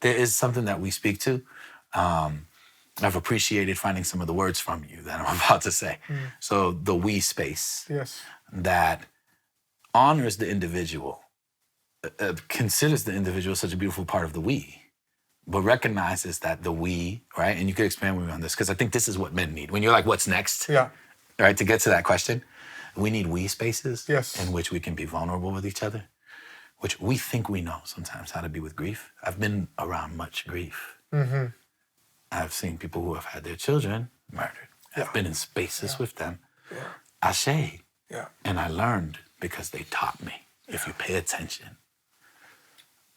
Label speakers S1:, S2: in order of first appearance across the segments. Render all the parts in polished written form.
S1: there is something that we speak to. I've appreciated finding some of the words from you that I'm about to say. So the we space that honors the individual, considers the individual such a beautiful part of the we, but recognizes that the we, right? And you could expand with me on this, because I think this is what men need. When you're like, what's next?
S2: Yeah.
S1: Right, to get to that question, we need we spaces
S2: Yes.
S1: in which we can be vulnerable with each other, which we think we know sometimes how to be with grief. I've been around much grief.
S2: Mm-hmm.
S1: I've seen people who have had their children murdered. I've been in spaces with them. I shade. And I learned because they taught me, if you pay attention,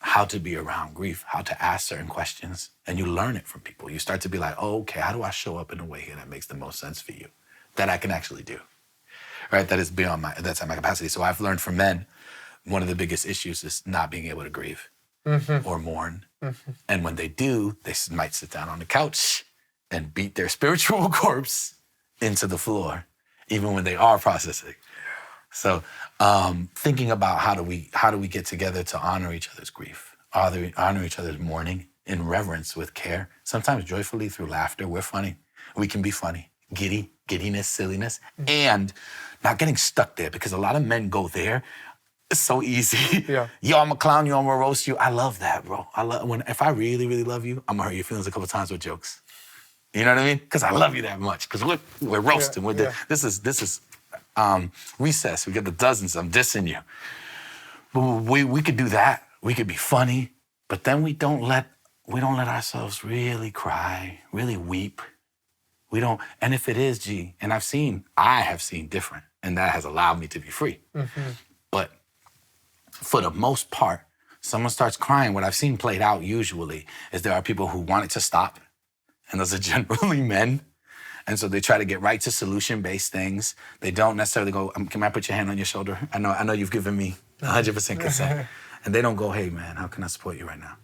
S1: how to be around grief, how to ask certain questions, and you learn it from people. You start to be like, oh, okay, how do I show up in a way here that makes the most sense for you, that I can actually do, right? That is beyond that's at my capacity. So I've learned from men, one of the biggest issues is not being able to grieve or mourn. And when they do, they might sit down on the couch and beat their spiritual corpse into the floor, even when they are processing. So thinking about how do we get together to honor each other's grief, honor each other's mourning in reverence with care, sometimes joyfully through laughter. We're funny. We can be funny, giddiness, silliness, and not getting stuck there, because a lot of men go there. It's so easy. Yo, I'm a clown you, I'm gonna roast you. I love that, bro. If I really, really love you, I'm gonna hurt your feelings a couple times with jokes. You know what I mean? Because I love you that much. Because we're roasting. This is recess. We get the dozens. I'm dissing you. But we could do that. We could be funny, but then we don't let ourselves really cry, really weep. We don't. And if it is, and I have seen different, and that has allowed me to be free. But for the most part, someone starts crying. What I've seen played out usually is there are people who want it to stop, and those are generally men. And so they try to get right to solution-based things. They don't necessarily go, can I put your hand on your shoulder? I know you've given me 100% consent. And they don't go, hey, man, how can I support you right now?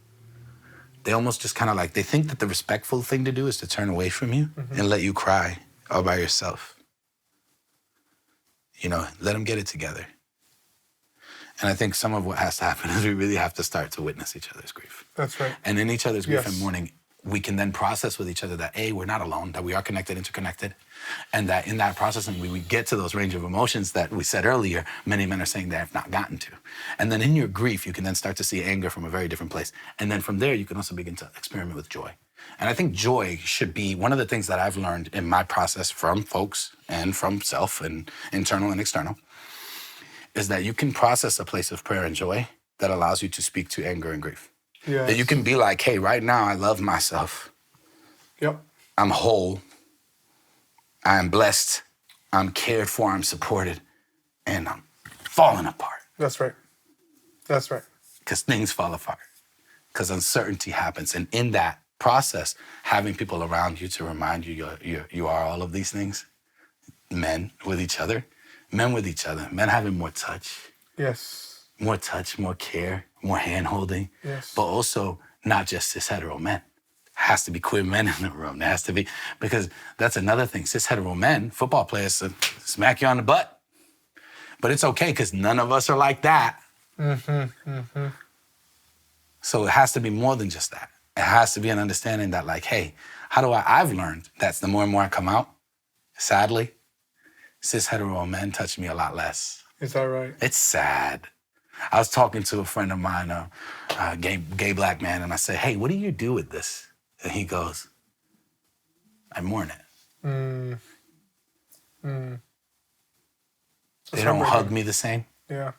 S1: They almost just kind of like, they think that the respectful thing to do is to turn away from you and let you cry all by yourself. You know, let them get it together. And I think some of what has to happen is we really have to start to witness each other's grief.
S2: That's right.
S1: And in each other's grief and mourning, we can then process with each other that, A, we're not alone, that we are connected, interconnected, and that in that processing, we get to those range of emotions that we said earlier, many men are saying they have not gotten to. And then in your grief, you can then start to see anger from a very different place. And then from there, you can also begin to experiment with joy. And I think joy should be one of the things that I've learned in my process from folks and from self and internal and external, is that you can process a place of prayer and joy that allows you to speak to anger and grief.
S2: Yes.
S1: That you can be like, hey, right now I love myself. I'm whole. I am blessed. I'm cared for. I'm supported. And I'm falling apart.
S2: That's right. That's right.
S1: Because things fall apart. Because uncertainty happens. And in that process, having people around you to remind you you are all of these things. Men with each other. Men with each other. Men having more touch.
S2: Yes.
S1: More touch, more care, more hand-holding.
S2: Yes.
S1: But also not just cis hetero men. Has to be queer men in the room. There has to be, because that's another thing. Cis hetero men, football players, smack you on the butt. But it's okay, because none of us are like that. So it has to be more than just that. It has to be an understanding that, like, hey, I've learned that the more and more I come out, sadly, cis hetero men touch me a lot less.
S2: Is that right?
S1: It's sad. I was talking to a friend of mine, a gay black man, and I said, hey, what do you do with this? And he goes, I mourn it. They don't hug me the same.
S2: Yeah.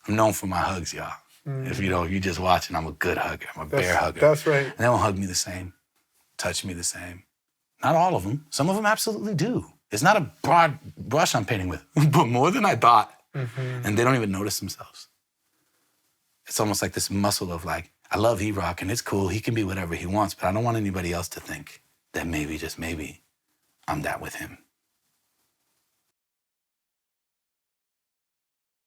S1: I'm known for my hugs, y'all. If you just watching, I'm a good hugger. I'm a bear hugger.
S2: That's right.
S1: And they don't hug me the same, touch me the same. Not all of them. Some of them absolutely do. It's not a broad brush I'm painting with, but more than I thought. And they don't even notice themselves. It's almost like this muscle of like, I love Eroc and it's cool. He can be whatever he wants, but I don't want anybody else to think that maybe, just maybe, I'm that with him.